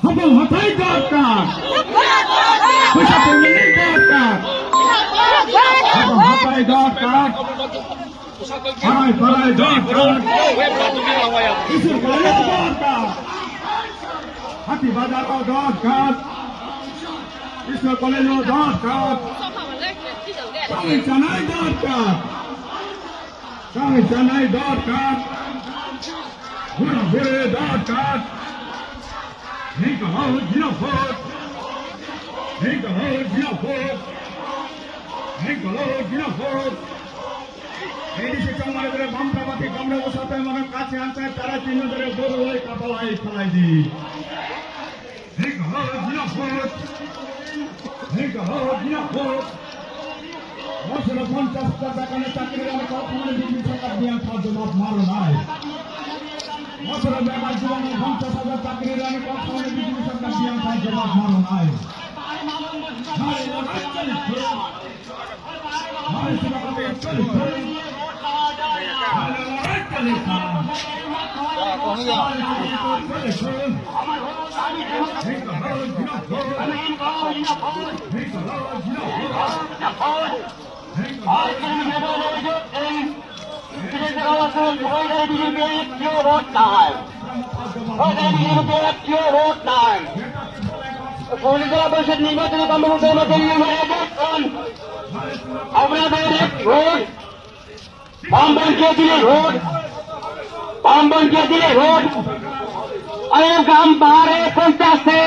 সকল হতাই দরকার, পয়সা পেমেন্টের দরকার, সকল হতাই দরকার, পাড়ায় পাড়ায় দরকার, কিশোর কলেজ দরকার, হাতি বাজারও দরকার, কিশোর কলেজও দরকার, স্বামী জানাই দরকার, স্বামী জানাই দরকার, ঘুরে ঘুরে দরকার, এই কাহার জিনাফত, এই কাহার জিনাফত, এই কাহার জিনাফত, এই দেশে চলমারে ধরে বামটাবাকে কামড়ে বসাতে মানে কাছে আনতে তারা চিহ্ন ধরে গরু হয়ে কাপালাই ফেলাই দিই। এই কাহার জিনাফত, এই কাহার জিনাফত, বছরে 50,000 টাকা চাকরির আমি কখনো বিজেপি সরকার দিয়ে খাদ্য মাপ মারো নাই। বছরে বেকার জীবনে 50,000 চাকরির আমি কখনো বিজেপি সরকার দিয়ে খাদ্য মাপ মারো নাই। জেলা পরিষদ নির্বাচনে আপনাদের ভোট বামপন্থী দিলে ভোট বামপন্থী দিলে ভোট अरे हम बारे 50 से